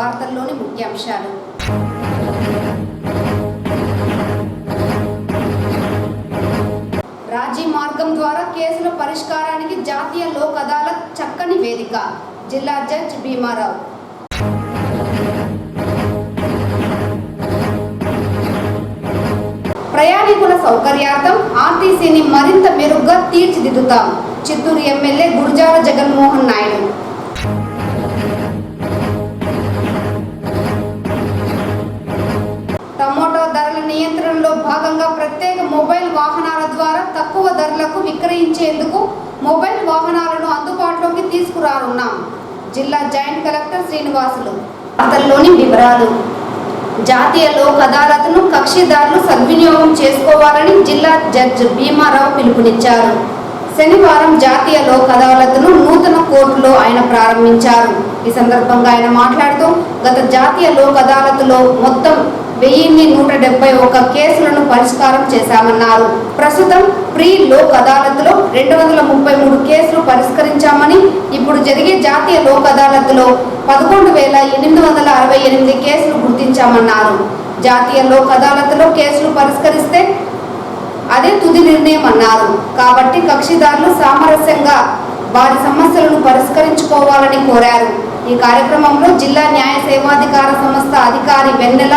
వార్తల్లోని ముఖ్యాంశాలు. రాజీ మార్గం ద్వారా కేసుల పరిష్కారానికి జాతీయ లోక్ అదాలత్ చక్కని వేదిక. జిల్లా జడ్జి భీమారావు. ప్రయాణికుల సౌకర్యార్థం ఆర్టీసీని మరింత మెరుగ్గా తీర్చిదిద్దుతాం. చిత్తూరు ఎమ్మెల్యే గురజాల జగన్మోహన్ నాయుడు. టమోటా ధరల నియంత్రణలో భాగంగా ప్రత్యేక మొబైల్ వాహనాల ద్వారా తక్కువ ధరలకు విక్రయించేందుకు మొబైల్ వాహనాలను అందుబాటులోకి తీసుకురానున్నాం. జిల్లా జాయింట్ కలెక్టర్ శ్రీనివాసులు. వార్తల్లోని వివరాలు. జాతీయ లోక్ అదాలత్ను కక్షిదారులు సద్వినియోగం చేసుకోవాలని జిల్లా జడ్జి భీమారావు పిలుపునిచ్చారు. శనివారం జాతీయ లోక్ అదాలత్ను నూతన కోర్టులో ఆయన ప్రారంభించారు. ఈ సందర్భంగా ఆయన మాట్లాడుతూ గత జాతీయ లోక్ అదాలత్లో మొత్తం 1171 కేసులను పరిష్కారం చేశామన్నారు. ప్రస్తుతం ప్రీ లోక్ అదాలత్లో 233 కేసులు పరిష్కరించామని, ఇప్పుడు జరిగే జాతీయ లోక్ అదాలత్లో 11,868 కేసులు గుర్తించామన్నారు. జాతీయ లోక్ అదాలత్లో కేసులు పరిష్కరిస్తే అదే తుది నిర్ణయం అన్నారు. కాబట్టి కక్షిదారులు సామరస్యంగా వారి సమస్యలను పరిష్కరించుకోవాలని కోరారు. ఈ కార్యక్రమంలో జిల్లా న్యాయ సేవాధికార సంస్థ అధికారి Vennela,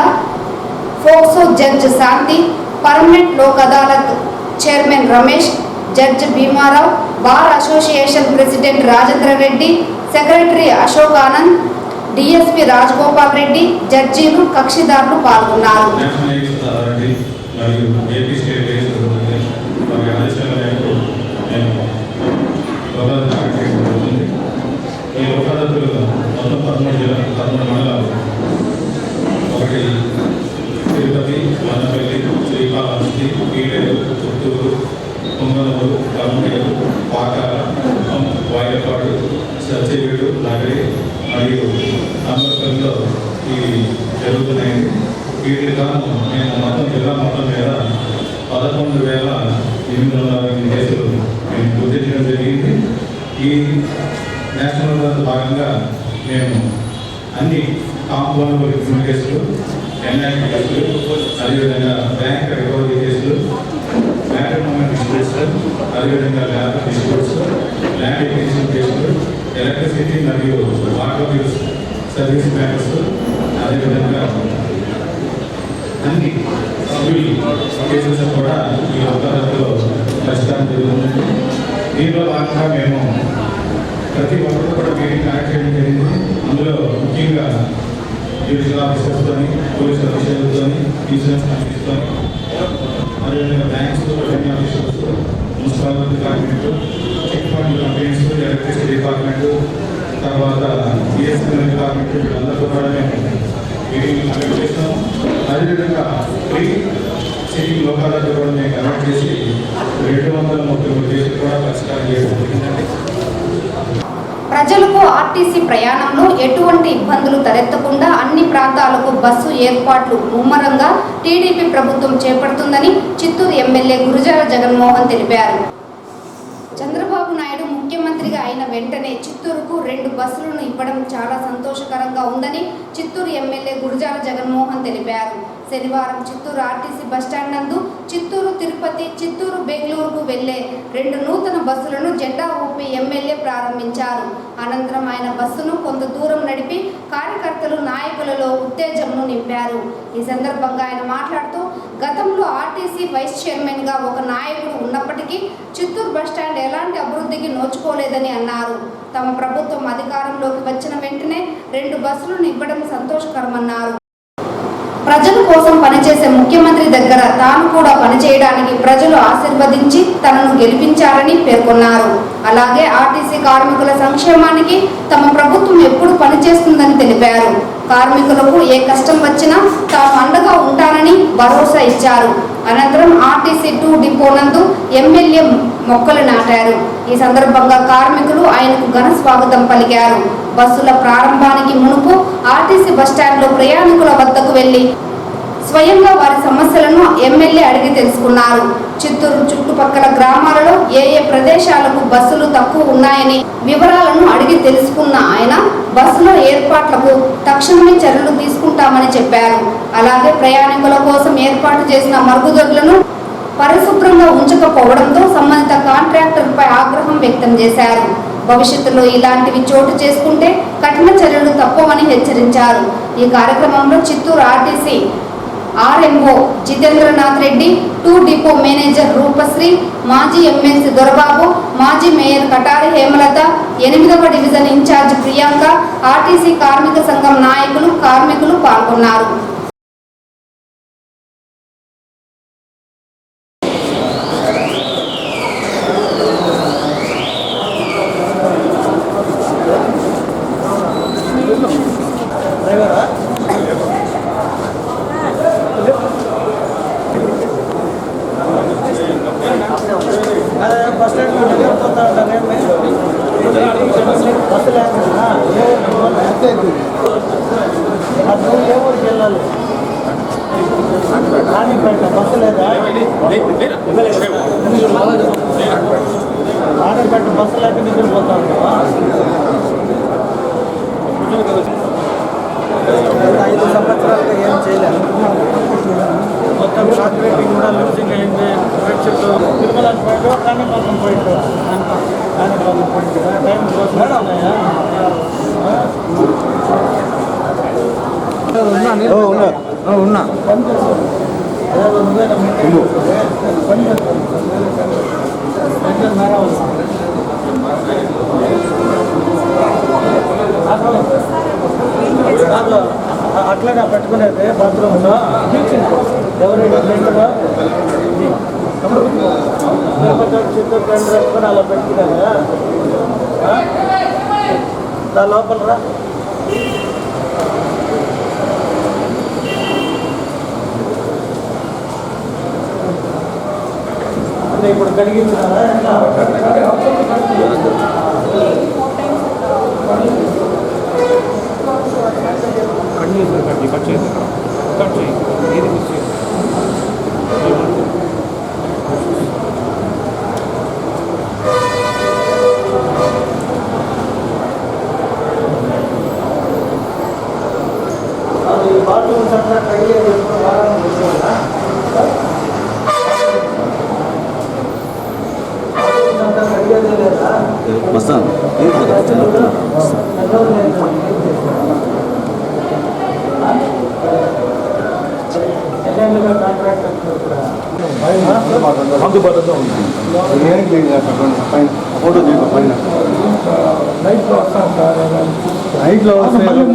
POCSO judge Shanti, permanent Lok Adalat chairman Ramesh, judge Bhimarao, bar association president Rajendra Reddy, secretary Ashok Anand, DSP Rajagopal Reddy, జడ్జీలు, కక్షిదారులు పాల్గొన్నారు. తిరుపతి, వనపల్లి, శ్రీకాళహస్తి, పీలేరు, చిత్తూరు, పొంగనూరు, కర్నూలు, పాకాల, వాయపాడు, సత్యవేడు, నగరి మరియు అంబర్పల్లిలో ఇవి జరుగుతున్నాయి. వీటికి గాను మేము మొత్తం జిల్లా మొత్తం మీద 11,808 కేసులు మేము గుర్తించడం జరిగింది. ఈ నేషనల్ భాగంగా మేము అన్ని కాంపౌండ్ రిక్రూట్మెంట్ కేసులు, ఎన్ఐటి కేసులు, అదేవిధంగా బ్యాంక్ రికవరీ కేసులు, ల్యాండ్ మూమెంట్ డిస్ప్యూట్స్, అదేవిధంగా ల్యాబ్ డిస్ప్యూట్స్, ల్యాండ్ ఎక్విజిషన్ కేసులు, ఎలక్ట్రిసిటీ మరియు వాటర్ బిల్స్ సర్వీస్ మ్యాటర్స్, అదేవిధంగా అన్ని సివిల్ కేసెస్ కూడా ఈ అదాలత్లో పరిష్కారం జరుగుతుంది. దీనిలో భాగంగా మేము ప్రతి ఒక్కరు కూడా మీటింగ్ కనెక్ట్ చేయడం జరిగింది. అందులో ముఖ్యంగా జ్యుడిషియల్ ఆఫీసర్స్తో, పోలీస్ ఆఫీసర్లతో, ఇన్సూరెన్స్ కంపెనీస్తో, అదేవిధంగా banks, revenue officers, municipality department, chit fund కంపెనీస్, ఎలక్ట్రిసిటీ డిపార్ట్మెంట్, తర్వాత బిఎస్ఎన్ఎల్ డిపార్ట్మెంట్, వీళ్ళందరితో కూడా మేము మీటింగ్ కండక్ట్ చేస్తాము. అదేవిధంగా ప్రీ సిట్టింగ్ లోక్ అదాలత్ కూడా మేము కండక్ట్ చేసి 233 కేసులు కూడా పరిష్కారం చేయడం జరిగిందండి. ప్రజలకు ఆర్టీసీ ప్రయాణంలో ఎటువంటి ఇబ్బందులు తలెత్తకుండా అన్ని ప్రాంతాలకు బస్సు ఏర్పాట్లు ముమ్మరంగా టీడీపీ ప్రభుత్వం చేపడుతుందని చిత్తూరు ఎమ్మెల్యే గురజాల జగన్మోహన్ తెలిపారు. చంద్రబాబు నాయుడు ముఖ్యమంత్రిగా అయిన వెంటనే చిత్తూరుకు 2 బస్సులను ఇవ్వడం చాలా సంతోషకరంగా ఉందని చిత్తూరు ఎమ్మెల్యే గురజాల జగన్మోహన్ తెలిపారు. శనివారం చిత్తూరు ఆర్టీసీ బస్టాండ్ నందు చిత్తూరు తిరుపతి, చిత్తూరు బెంగళూరుకు వెళ్లే 2 నూతన బస్సులను జెండా ఊపి ఎమ్మెల్యే ప్రారంభించారు. అనంతరం ఆయన బస్సును కొంత దూరం నడిపి కార్యకర్తలు, నాయకులలో ఉత్తేజంను నింపారు. ఈ సందర్భంగా ఆయన మాట్లాడుతూ గతంలో ఆర్టీసీ వైస్ చైర్మన్గా ఒక నాయకుడు ఉన్నప్పటికీ చిత్తూరు బస్టాండ్ ఎలాంటి అభివృద్ధికి నోచుకోలేదని అన్నారు. తమ ప్రభుత్వం అధికారంలోకి వచ్చిన వెంటనే 2 బస్సులను ఇవ్వడం సంతోషకరమన్నారు. ప్రజల కోసం పనిచేసే ముఖ్యమంత్రి దగ్గర తాను కూడా పనిచేయడానికి ప్రజలు ఆశీర్వదించి తనను గెలిపించారని పేర్కొన్నారు. అలాగే ఆర్టీసీ కార్మికుల సంక్షేమానికి తమ ప్రభుత్వం ఎప్పుడు పనిచేస్తుందని తెలిపారు. కార్మికులకు ఏ కష్టం వచ్చినా తాను అండగా ఉంటానని భరోసా ఇచ్చారు. అనంతరం ఆర్టీసీ 2 డిపో నందు ఎమ్మెల్యే మొక్కలు నాటారు. ఈ సందర్భంగా కార్మికులు ఆయనకు ఘన స్వాగతం పలికారు. బస్సుల ప్రారంభానికి మునుపు ఆర్టీసీ బస్టాండ్లో ప్రయాణికుల వద్దకు వెళ్లి స్వయంగా వారి సమస్యలను ఎమ్మెల్యే అడిగి తెలుసుకున్నారు. చిత్తూరు చుట్టుపక్కల గ్రామాలలో ఏ ప్రదేశాలకు బస్సులు తక్కువ ఉన్నాయని వివరాలను అడిగి తెలుసుకున్న ఆయన బస్సులో ఏర్పాట్లకు తక్షణమే చర్యలు తీసుకుంటామని చెప్పారు. అలాగే ప్రయాణికుల కోసం ఏర్పాటు చేసిన మరుగుదొడ్లను పరిశుభ్రంగా ఉంచకపోవడంతో సంబంధిత కాంట్రాక్టర్పై ఆగ్రహం వ్యక్తం చేశారు. భవిష్యత్తులో ఇలాంటివి చోటు చేసుకుంటే కఠిన చర్యలు తప్పవని హెచ్చరించారు. ఈ కార్యక్రమంలో Chittoor RTC RMO Jitendranath Reddy, 2 depot manager Roopasri, మాజీ ఎమ్మెల్సీ దొరబాబు, మాజీ మేయర్ కటారి హేమలత, 8వ డివిజన్ ఇన్ఛార్జ్ ప్రియాంక, ఆర్టీసీ కార్మిక సంఘం నాయకులు, కార్మికులు పాల్గొన్నారు. ఐదు సంవత్సరాలుగా ఏం చేయలేదు. మొత్తం షాక్ రేటింగ్ కూడా లూజింగ్ అయింది. తిరుమల కాణిపాకం పోయింది. కాణిపాకం పోయింది టైం ఉన్నా అట్లనే పెట్టుకునేది బాత్రూంలో ఎవరైనా చిత్తూరు ఫ్రెండ్ వేసుకొని అలా పెట్టుకున్నారా దా లోపల రా. అంటే ఇప్పుడు కడిగించినారా కట్ చేయి ఏది మిస్ చేయి. బాత్రూమ్ సెంటర్ కడిగే కడిగేదే లేదా వస్తాను అందుబాటులో ఉంది. ఫోటో పైన నైట్లో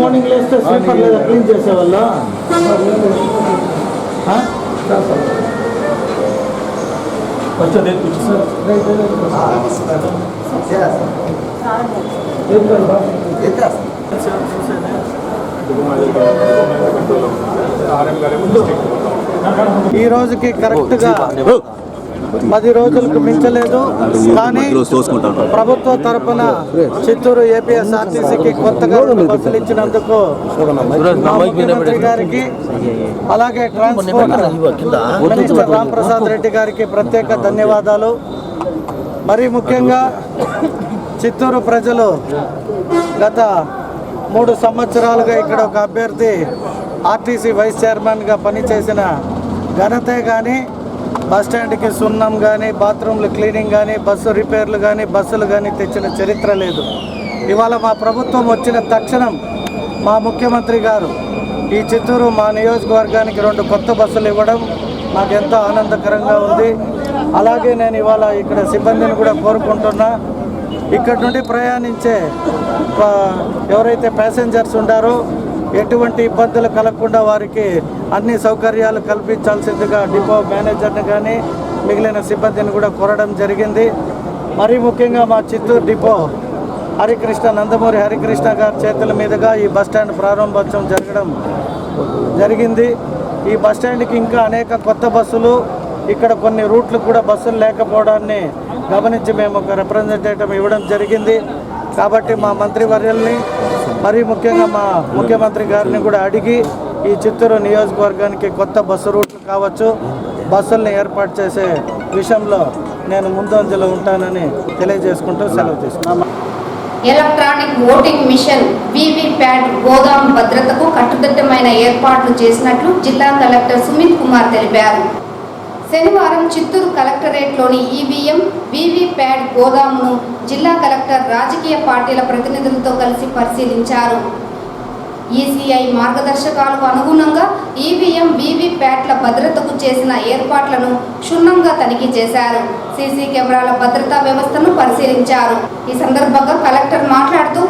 మార్నింగ్ లేస్తే స్లీపర్ లేదా క్లీన్ చేసేవాళ్ళ ఈ రోజుకి కరెక్ట్గా 10 రోజులకు మించలేదు. కానీ ప్రభుత్వ తరఫున చిత్తూరు ఏపీఎస్ఆర్టీసీకి కొత్తగా బస్సులు ఇచ్చినందుకు ముఖ్యమంత్రి గారికి అలాగే ట్రాన్స్పోర్ట్ మినిస్టర్ రాంప్రసాద్ రెడ్డి గారికి ప్రత్యేక ధన్యవాదాలు. మరీ ముఖ్యంగా చిత్తూరు ప్రజలు గత 3 సంవత్సరాలుగా ఇక్కడ ఒక అభ్యర్థి ఆర్టీసీ వైస్ చైర్మన్గా పనిచేసిన ఘనతే కానీ బస్టాండ్కి సున్నం కానీ బాత్రూమ్లు క్లీనింగ్ కానీ బస్సు రిపేర్లు కానీ బస్సులు కానీ తెచ్చిన చరిత్ర లేదు. ఇవాళ మా ప్రభుత్వం వచ్చిన తక్షణం మా ముఖ్యమంత్రి గారు ఈ చిత్తూరు మా నియోజకవర్గానికి 2 కొత్త బస్సులు ఇవ్వడం నాకు ఎంతో ఆనందకరంగా ఉంది. అలాగే నేను ఇవాళ ఇక్కడ సిబ్బందిని కూడా కోరుకుంటున్నా, ఇక్కడ నుండి ప్రయాణించే ఎవరైతే ప్యాసింజర్స్ ఉండారో ఎటువంటి ఇబ్బందులు కలగకుండా వారికి అన్ని సౌకర్యాలు కల్పించాల్సిందిగా డిపో మేనేజర్ని కానీ మిగిలిన సిబ్బందిని కూడా కోరడం జరిగింది. మరీ ముఖ్యంగా మా చిత్తూరు డిపో నందమూరి హరికృష్ణ గారి చేతుల మీదుగా ఈ బస్టాండ్ ప్రారంభోత్సవం జరగడం జరిగింది. ఈ బస్టాండ్కి ఇంకా అనేక కొత్త బస్సులు, ఇక్కడ కొన్ని రూట్లు కూడా బస్సులు లేకపోవడాన్ని గమనించి మేము ఒక రిప్రజెంటేటివ్ ఇవ్వడం జరిగింది. కాబట్టి మా మంత్రివర్యుల్ని మరీ ముఖ్యంగా మా ముఖ్యమంత్రి గారిని కూడా అడిగి ఈ చిత్తూరు నియోజకవర్గానికి కొత్త బస్సు రూట్లు కావచ్చు, బస్సుల్ని ఏర్పాటు చేసే విషయంలో నేను ముందంజలో ఉంటానని తెలియజేసుకుంటూ సెలవు తీసుకున్నాను. ఎలక్ట్రానిక్ ఓటింగ్ మిషన్ వీవీప్యాట్ గోదాం భద్రతకు కట్టుదిట్టమైన ఏర్పాట్లు చేసినట్లు జిల్లా కలెక్టర్ సుమిత్ కుమార్ తెలిపారు. శనివారం చిత్తూరు కలెక్టరేట్లోని ఈవీఎం వీవీప్యాట్ గోదామును జిల్లా కలెక్టర్ రాజకీయ పార్టీల ప్రతినిధులతో కలిసి పరిశీలించారు. ఈసీఐ మార్గదర్శకాలకు అనుగుణంగా ఈవీఎం వీవీప్యాట్ల భద్రతకు చేసిన ఏర్పాట్లను క్షుణ్ణంగా తనిఖీ చేశారు. సీసీ కెమెరాల భద్రతా వ్యవస్థను పరిశీలించారు. ఈ సందర్భంగా కలెక్టర్ మాట్లాడుతూ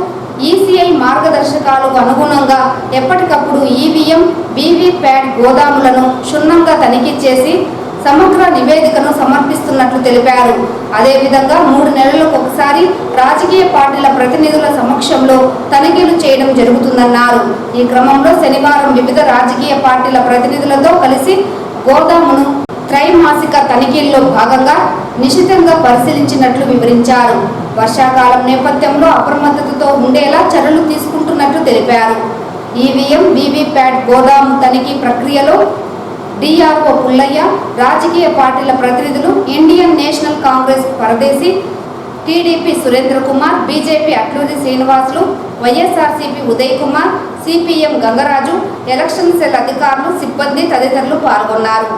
ఈసీఐ మార్గదర్శకాలకు అనుగుణంగా ఎప్పటికప్పుడు ఈవీఎం వీవీప్యాట్ గోదాములను క్షుణ్ణంగా తనిఖీ చేసి సమగ్ర నివేదికను సమర్పిస్తున్నట్లు తెలిపారు. అదేవిధంగా 3 నెలలకు ఒకసారి రాజకీయ పార్టీల ప్రతినిధుల సమక్షంలో తనిఖీలు చేయడం జరుగుతుందన్నారు. ఈ క్రమంలో శనివారం వివిధ రాజకీయ పార్టీల ప్రతినిధులతో కలిసి గోదామును త్రైమాసిక తనిఖీల్లో భాగంగా నిశితంగా పరిశీలించినట్లు వివరించారు. వర్షాకాలం నేపథ్యంలో అప్రమత్తతతో ఉండేలా చర్యలు తీసుకుంటున్నట్లు తెలిపారు. ఈవీఎం వీవీప్యాట్ గోదాము తనిఖీ ప్రక్రియలో డిఆర్ఓ పుల్లయ్య, రాజకీయ పార్టీల ప్రతినిధులు, Indian National Congress Paradesi, TDP Surendra Kumar, BJP Atluri Srinivasulu, YSRCP Uday Kumar, CPM Gangaraju, election cell అధికారులు, సిబ్బంది తదితరులు పాల్గొన్నారు.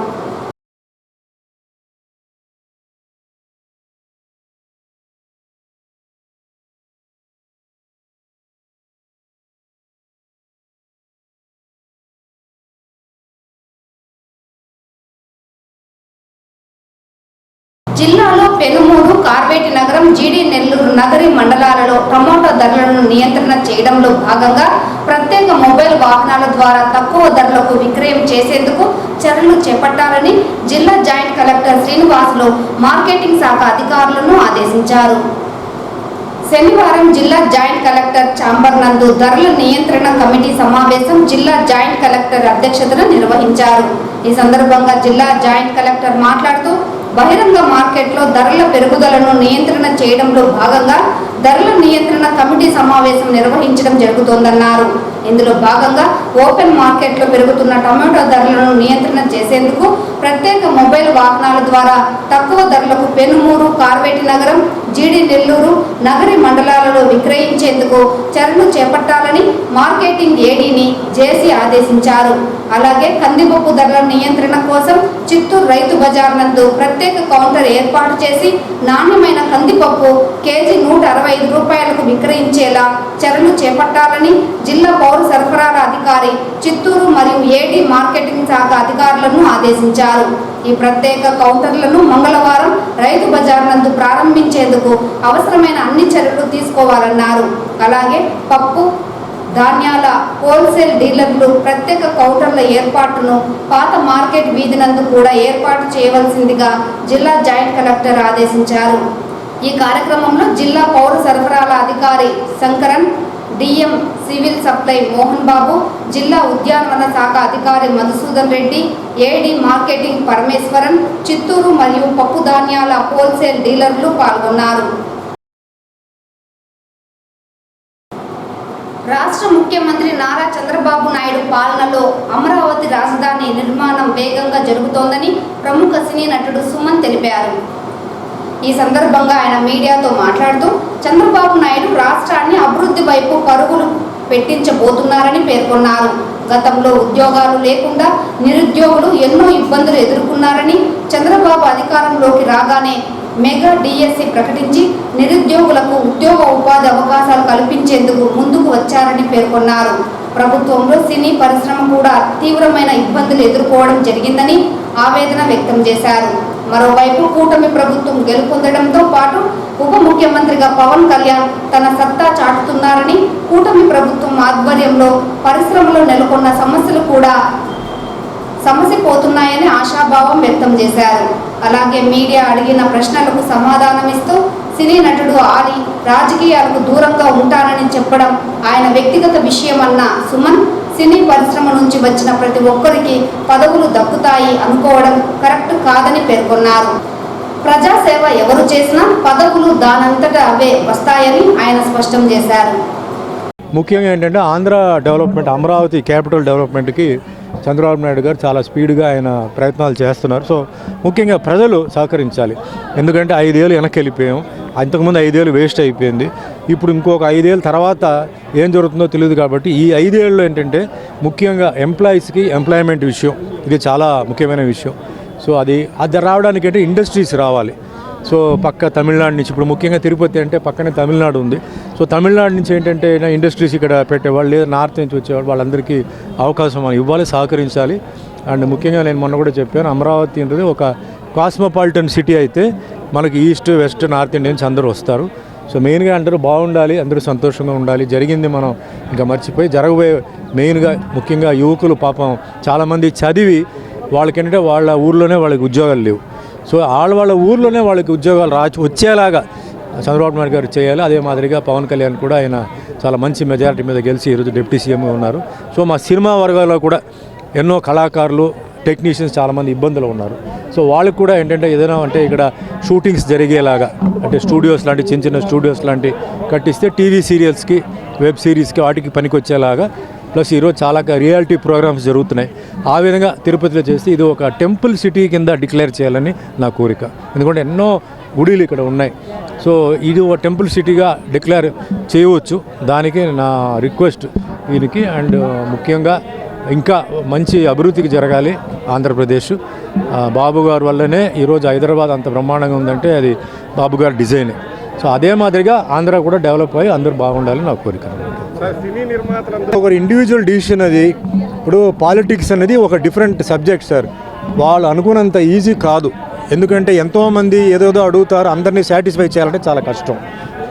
జిల్లాలో పెనుమూరు, కార్వేటి నగరం, జీడీ నెల్లూరు నగరి మండలాలలో టమోటా ధరలను నియంత్రణ చేయడంలో భాగంగా ప్రత్యేక మొబైల్ వాహనాల ద్వారా తక్కువ ధరలకు విక్రయం చేసేందుకు చర్యలు చేపట్టాలని జిల్లా జాయింట్ కలెక్టర్ శ్రీనివాసులు మార్కెటింగ్ శాఖ అధికారులను ఆదేశించారు. శనివారం జిల్లా జాయింట్ కలెక్టర్ ఛాంబర్ నందు ధరల నియంత్రణ కమిటీ సమావేశం జిల్లా జాయింట్ కలెక్టర్ అధ్యక్షతన నిర్వహించారు. ఈ సందర్భంగా జిల్లా జాయింట్ కలెక్టర్ మాట్లాడుతూ బహిరంగ మార్కెట్లో ధరల పెరుగుదలను నియంత్రణ చేయడంలో భాగంగా ధరల నియంత్రణ కమిటీ సమావేశం నిర్వహించడం జరుగుతోందన్నారు. ఇందులో భాగంగా ఓపెన్ మార్కెట్లో పెరుగుతున్న టమాటో ధరలను నియంత్రణ చేసేందుకు ప్రత్యేక మొబైల్ వాహనాల ద్వారా తక్కువ ధరలకు పెనుమూరు, కార్వేటి నగరం, జీడీ నెల్లూరు నగరి మండలాలలో విక్రయించేందుకు చర్యలు చేపట్టాలని మార్కెటింగ్ ఏడీని జేసీ ఆదేశించారు. అలాగే కందిపప్పు ధరల నియంత్రణ కోసం చిత్తూరు రైతు బజార్ నందు ప్రత్యేక కౌంటర్ ఏర్పాటు చేసి నాణ్యమైన కందిపప్పు కేజీ 165 రూపాయలకు విక్రయించేలా చర్యలు చేపట్టాలని జిల్లా పౌర సరఫరాల అధికారి చిత్తూరు మరియు ఏడీ మార్కెటింగ్ శాఖ అధికారులను ఆదేశించారు. ఈ ప్రత్యేక కౌంటర్లను మంగళవారం రైతు బజార్ నందు ప్రారంభించేందుకు అవసరమైన అన్ని చర్యలు తీసుకోవాలన్నారు. అలాగే పప్పు ధాన్యాల హోల్సేల్ డీలర్లు ప్రత్యేక కౌంటర్ల ఏర్పాటును పాత మార్కెట్ వీధి నందు కూడా ఏర్పాటు చేయవలసిందిగా జిల్లా జాయింట్ కలెక్టర్ ఆదేశించారు. ఈ కార్యక్రమంలో జిల్లా పౌర సరఫరాల అధికారి Sankaran, DM civil supply Mohan Babu, జిల్లా ఉద్యానవన శాఖ అధికారి మధుసూదన్ రెడ్డి, ఏడీ మార్కెటింగ్ పరమేశ్వరన్, చిత్తూరు మరియు పప్పు ధాన్యాల హోల్సేల్ డీలర్లు పాల్గొన్నారు. రాష్ట్ర ముఖ్యమంత్రి నారా చంద్రబాబు నాయుడు పాలనలో అమరావతి రాజధాని నిర్మాణం వేగంగా జరుగుతోందని ప్రముఖ సినీ నటుడు సుమన్ తెలిపారు. ఈ సందర్భంగా ఆయన మీడియాతో మాట్లాడుతూ చంద్రబాబు నాయుడు రాష్ట్రాన్ని అభివృద్ధి వైపు పరుగులు పెట్టించబోతున్నారని పేర్కొన్నారు. గతంలో ఉద్యోగాలు లేకుండా నిరుద్యోగులు ఎన్నో ఇబ్బందులు ఎదుర్కొన్నారని, చంద్రబాబు అధికారంలోకి రాగానే మెగా డిఎస్సి ప్రకటించి నిరుద్యోగులకు ఉద్యోగ ఉపాధి అవకాశాలు కల్పించేందుకు ముందుకు వచ్చారని పేర్కొన్నారు. ప్రభుత్వంలో సినీ పరిశ్రమ కూడా తీవ్రమైన ఇబ్బందులు ఎదుర్కోవడం జరిగిందని ఆవేదన వ్యక్తం చేశారు. మరోవైపు కూటమి ప్రభుత్వం గెలుపొందడంతో పాటు ఉప ముఖ్యమంత్రిగా పవన్ కళ్యాణ్ తన సత్తా చాటుతున్నారని, కూటమి ప్రభుత్వం ఆధ్వర్యంలో పరిశ్రమలో నెలకొన్న సమస్యలు కూడా సమసిపోతున్నాయని ఆశాభావం వ్యక్తం చేశారు. అలాగే మీడియా అడిగిన ప్రశ్నలకు సమాధానమిస్తూ సినీ నటుడు ఆలీ రాజకీయాలకు దూరంగా ఉంటానని చెప్పడం ఆయన వ్యక్తిగత విషయమన్న సుమన్, సినీ పరిశ్రమ నుంచి వచ్చిన ప్రతి ఒక్కరికి పదవులు దక్కుతాయి అనుకోవడం కరెక్ట్ కాదని పేర్కొన్నారు. ప్రజాసేవ ఎవరు చేసినా పదవులు దానంతట అవే వస్తాయని ఆయన స్పష్టం చేశారు. ముఖ్యంగా ఏంటంటే ఆంధ్ర డెవలప్మెంట్, అమరావతి క్యాపిటల్ డెవలప్మెంట్కి చంద్రబాబు నాయుడు గారు చాలా స్పీడ్గా ఆయన ప్రయత్నాలు చేస్తున్నారు. సో ముఖ్యంగా ప్రజలు సహకరించాలి. ఎందుకంటే 5 ఏళ్ళు వెనక్కి వెళ్ళిపోయాం. అంతకుముందు 5 ఏళ్ళు వేస్ట్ అయిపోయింది. ఇప్పుడు ఇంకొక 5 ఏళ్ళ తర్వాత ఏం జరుగుతుందో తెలియదు. కాబట్టి ఈ 5 ఏళ్ళు ఏంటంటే ముఖ్యంగా ఎంప్లాయీస్కి ఎంప్లాయ్మెంట్ విషయం, ఇది చాలా ముఖ్యమైన విషయం. సో అది రావడానికి అంటే ఇండస్ట్రీస్ రావాలి. సో పక్క తమిళనాడు నుంచి, ఇప్పుడు ముఖ్యంగా తిరుపతి అంటే పక్కనే తమిళనాడు ఉంది. సో తమిళనాడు నుంచి ఏంటంటే ఇండస్ట్రీస్ ఇక్కడ పెట్టేవాళ్ళు, లేదా నార్త్ నుంచి వచ్చేవాళ్ళు, వాళ్ళందరికీ అవకాశం ఇవ్వాలి, సహకరించాలి. అండ్ ముఖ్యంగా నేను మొన్న కూడా చెప్పాను, అమరావతి అనేది ఒక కాస్మోపాలిటన్ సిటీ అయితే మనకి ఈస్ట్, వెస్ట్, నార్త్ ఇండియన్స్ అందరూ వస్తారు. సో మెయిన్గా అందరూ బాగుండాలి, అందరూ సంతోషంగా ఉండాలి. జరిగింది మనం ఇంకా మర్చిపోయి జరగబోయే మెయిన్గా ముఖ్యంగా యువకులు పాపం చాలామంది చదివి వాళ్ళకేంటంటే వాళ్ళ ఊర్లోనే వాళ్ళకి ఉద్యోగాలు లేవు. సో వాళ్ళ ఊర్లోనే వాళ్ళకి ఉద్యోగాలు వచ్చేలాగా చంద్రబాబు నాయుడు గారు చేయాలి. అదే మాదిరిగా పవన్ కళ్యాణ్ కూడా ఆయన చాలా మంచి మెజారిటీ మీద గెలిచి ఈరోజు డిప్యూటీ సీఎంగా ఉన్నారు. సో మా సినిమా వర్గాల్లో కూడా ఎన్నో కళాకారులు, టెక్నీషియన్స్ చాలామంది ఇబ్బందులు ఉన్నారు. సో వాళ్ళకి కూడా ఏంటంటే ఏదైనా అంటే ఇక్కడ షూటింగ్స్ జరిగేలాగా, అంటే స్టూడియోస్ లాంటి చిన్న చిన్న స్టూడియోస్ లాంటి కట్టిస్తే టీవీ సీరియల్స్కి, వెబ్ సిరీస్కి వాటికి పనికొచ్చేలాగా, ప్లస్ ఈరోజు చాలా రియాలిటీ ప్రోగ్రామ్స్ జరుగుతున్నాయి. ఆ విధంగా తిరుపతిలో చేసి ఇది ఒక టెంపుల్ సిటీ కింద డిక్లేర్ చేయాలని నా కోరిక. ఎందుకంటే ఎన్నో గుడిలు ఇక్కడ ఉన్నాయి. సో ఇది ఒక టెంపుల్ సిటీగా డిక్లేర్ చేయవచ్చు. దానికి నా రిక్వెస్ట్ దీనికి. అండ్ ముఖ్యంగా ఇంకా మంచి అభివృద్ధికి జరగాలి ఆంధ్రప్రదేశ్. బాబు గారి వల్లనే ఈరోజు హైదరాబాద్ అంత బ్రహ్మాండంగా ఉందంటే అది బాబు గారి డిజైన్. సో అదే మాదిరిగా ఆంధ్ర కూడా డెవలప్ అయ్యి అందరూ బాగుండాలని నా కోరిక. ఒక ఇండివిజువల్ డిసిషన్ అది. ఇప్పుడు పాలిటిక్స్ అనేది ఒక డిఫరెంట్ సబ్జెక్ట్ సార్. వాళ్ళు అనుకున్నంత ఈజీ కాదు. ఎందుకంటే ఎంతోమంది ఏదోదో అడుగుతారు, అందరినీ సాటిస్ఫై చేయాలంటే చాలా కష్టం,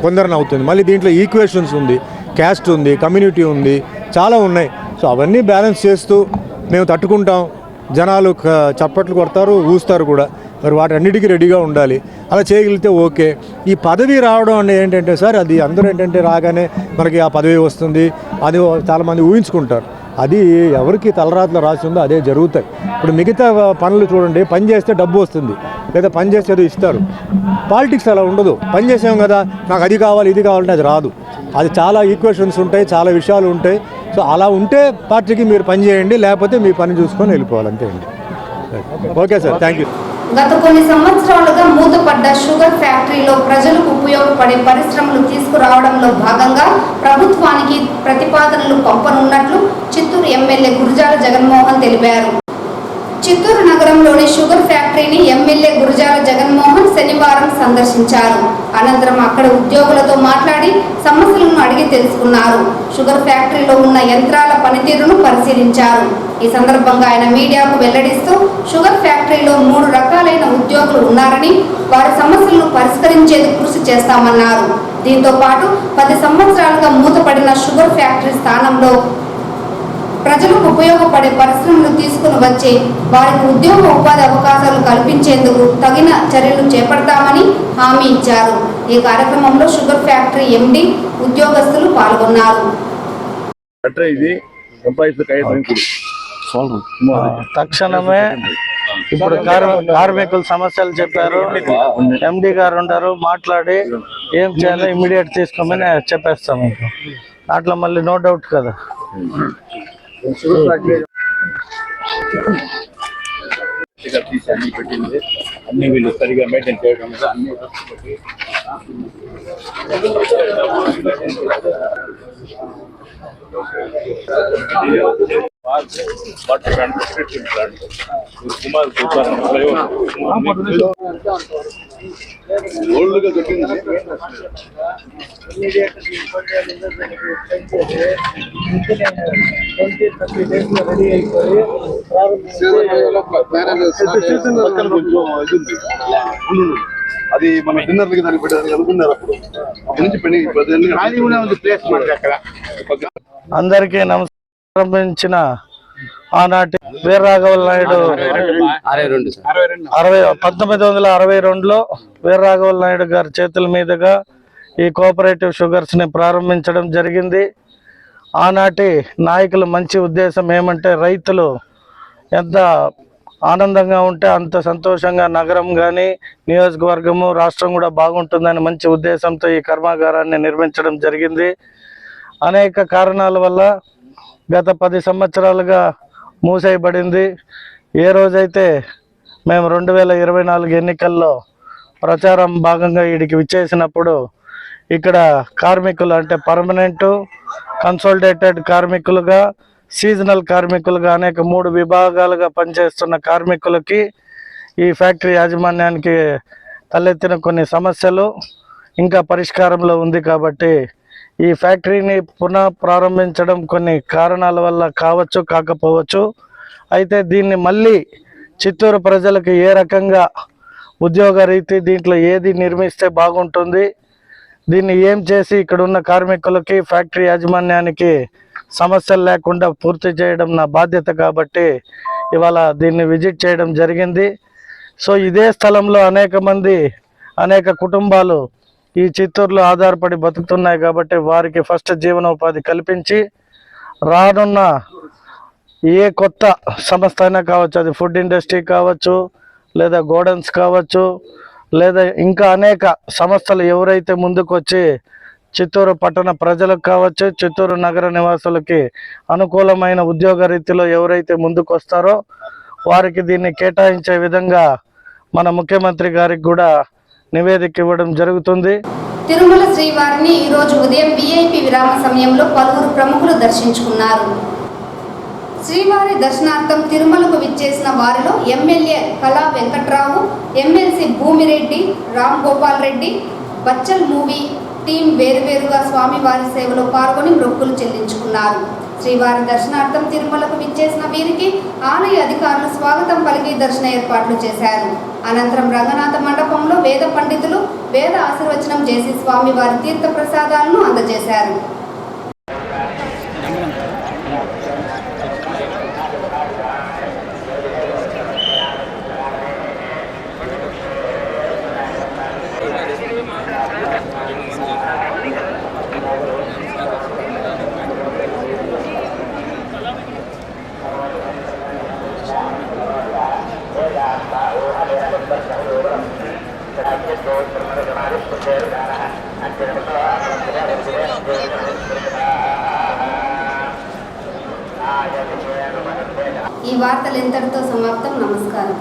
కొందరిని అవుతుంది. మళ్ళీ దీంట్లో ఈక్వేషన్స్ ఉంది, క్యాస్ట్ ఉంది, కమ్యూనిటీ ఉంది, చాలా ఉన్నాయి. సో అవన్నీ బ్యాలెన్స్ చేస్తూ మేము తట్టుకుంటాం. జనాలు చప్పట్లు కొడతారు, ఊస్తారు కూడా. మరి వాటన్నిటికీ రెడీగా ఉండాలి. అలా చేయగలిగితే ఓకే. ఈ పదవి రావడం అనేది ఏంటంటే సార్, అది అందరూ ఏంటంటే రాగానే మనకి ఆ పదవి వస్తుంది అది చాలామంది ఊహించుకుంటారు. అది ఎవరికి తలరాతలో రాసి ఉందో అదే జరుగుతాయి. ఇప్పుడు మిగతా పనులు చూడండి, పని చేస్తే డబ్బు వస్తుంది, లేదా పని చేస్తే ఏదో ఇస్తారు. పాలిటిక్స్ అలా ఉండదు. పని చేసాం కదా, నాకు అది కావాలి ఇది కావాలంటే అది రాదు. అది చాలా ఈక్వేషన్స్ ఉంటాయి, చాలా విషయాలు ఉంటాయి. సో అలా ఉంటే పార్టీకి మీరు పని చేయండి, లేకపోతే మీ పని చూసుకొని వెళ్ళిపోవాలి, అంతే అండి. Okay sir, thank you. గత కొన్ని సంవత్సరాలుగా మూతపడ్డ షుగర్ ఫ్యాక్టరీలో ప్రజలకు ఉపయోగపడే పరిశ్రమలు తీసుకురావడంలో భాగంగా ప్రభుత్వానికి ప్రతిపాదనలు పంపనున్నట్లు చిత్తూరు ఎమ్మెల్యే గురజాల జగన్మోహన్ తెలిపారు. చిత్తూరు నగరంలోని షుగర్ ఫ్యాక్టరీని ఎమ్మెల్యే గురజాల జగన్మోహన్ శనివారం సందర్శించారు. అనంతరం అక్కడ ఉద్యోగులతో మాట్లాడి సమస్యలను అడిగి తెలుసుకున్నారు. షుగర్ ఫ్యాక్టరీలో ఉన్న యంత్రాల పనితీరును పరిశీలించారు. ఈ సందర్భంగా ఆయన మీడియాకు వెల్లడిస్తూ షుగర్ ఫ్యాక్టరీలో 3 రకాలైన ఉద్యోగులు ఉన్నారని, వారి సమస్యలను పరిష్కరించేందుకు కృషి చేస్తామన్నారు. దీంతో పాటు 10 సంవత్సరాలుగా మూతపడిన షుగర్ ఫ్యాక్టరీ స్థానంలో ప్రజలకు ఉపయోగపడే పరిశ్రమలు తీసుకుని వచ్చి వారికి ఉద్యోగ ఉపాధి అవకాశాలు కల్పించేందుకు తగిన చర్యలు చేపడతామని హామీ ఇచ్చారు. ఈ కార్యక్రమంలో షుగర్ ఫ్యాక్టరీ ఎండి, ఉద్యోగస్తులు పాల్గొన్నారు. తక్షణమే ఇప్పుడు కార్మికుల సమస్యలు చెప్పారు. ఎండి గారు ఉంటారు, మాట్లాడి ఏం చేయాలో ఇమ్మీడియట్ తీసుకోమని చెప్పేస్తాం. మీకు దాంట్లో మళ్ళీ నో డౌట్ కదా. అన్ని వీళ్ళు సరిగా మెయింటైన్ చేయడం అన్ని ఓల్డ్గా దొరికింది. అది మన డిన్నర్లకి దాన్ని పెట్టడానికి అనుకున్నారు. అప్పుడు అందరికీ నమస్కరించిన ఆనాటి వీర రాఘవ నాయుడు 1962లో వీర రాఘవ నాయుడు గారి చేతుల మీదుగా ఈ కోఆపరేటివ్ షుగర్స్ ని ప్రారంభించడం జరిగింది. ఆనాటి నాయకుల మంచి ఉద్దేశం ఏమంటే, రైతులు ఎంత ఆనందంగా ఉంటే అంత సంతోషంగా నగరం కానీ, నియోజకవర్గము, రాష్ట్రం కూడా బాగుంటుందని మంచి ఉద్దేశంతో ఈ కర్మాగారాన్ని నిర్మించడం జరిగింది. అనేక కారణాల వల్ల గత 10 సంవత్సరాలుగా మూసేయబడింది. ఏ రోజైతే మేము 2024 ఎన్నికల్లో ప్రచారం భాగంగా వీడికి విచ్చేసినప్పుడు ఇక్కడ కార్మికులు అంటే పర్మనెంటు, కన్సాలిడేటెడ్ కార్మికులుగా, సీజనల్ కార్మికులుగా అనేక 3 విభాగాలుగా పనిచేస్తున్న కార్మికులకి ఈ ఫ్యాక్టరీ యాజమాన్యానికి తలెత్తిన కొన్ని సమస్యలు ఇంకా పరిష్కారంలో ఉంది. కాబట్టి ఈ ఫ్యాక్టరీని పునః ప్రారంభించడం కొన్ని కారణాల వల్ల కావచ్చు, కాకపోవచ్చు. అయితే దీన్ని మళ్ళీ చిత్తూరు ప్రజలకు ఏ రకంగా ఉద్యోగ రీతి దీంట్లో ఏది నిర్మిస్తే బాగుంటుంది, దీన్ని ఏం చేసి ఇక్కడ ఉన్న కార్మికులకి ఫ్యాక్టరీ యాజమాన్యానికి సమస్యలు లేకుండా పూర్తి చేయడం నా బాధ్యత. కాబట్టి ఇవాళ దీన్ని విజిట్ చేయడం జరిగింది. సో ఇదే స్థలంలో అనేక కుటుంబాలు ఈ చిత్తూరులో ఆధారపడి బతుకుతున్నాయి. కాబట్టి వారికి ఫస్ట్ జీవనోపాధి కల్పించి రానున్న ఏ కొత్త సంస్థ అయినా కావచ్చు, అది ఫుడ్ ఇండస్ట్రీ కావచ్చు, లేదా గోడౌన్స్ కావచ్చు, లేదా ఇంకా అనేక సంస్థలు ఎవరైతే ముందుకు వచ్చి చిత్తూరు పట్టణ ప్రజలకు కావచ్చు, చిత్తూరు నగర నివాసులకి అనుకూలమైన ఉద్యోగ రీతిలో ఎవరైతే ముందుకు వస్తారో వారికి దీన్ని కేటాయించే విధంగా మన ముఖ్యమంత్రి గారికి కూడా నివేదిక ఇవ్వడం జరుగుతుంది. తిరుమల శ్రీవారిని ఈరోజు ఉదయం విఐపి విరామ సమయంలో పలువురు ప్రముఖులు దర్శించుకున్నారు. శ్రీవారి దర్శనార్థం తిరుమలకు విచ్చేసిన వారిలో MLA Kala Venkatrao, MLC Bhumireddy, Ram Gopal Reddy, Bachhal movie team వేరువేరుగా స్వామివారి సేవలో పాల్గొని మొక్కులు చెల్లించుకున్నారు. శ్రీవారి దర్శనార్థం తిరుమలకు విచ్చేసిన వీరికి ఆలయ అధికారులు స్వాగతం పలికి దర్శన ఏర్పాట్లు చేశారు. అనంతరం రంగనాథ మండపంలో వేద పండితులు వేద ఆశీర్వచనం చేసి స్వామివారి తీర్థ ప్రసాదాలను అందజేశారు. ఈ వార్తలు ఇంతటితో సమాప్తం. నమస్కారం.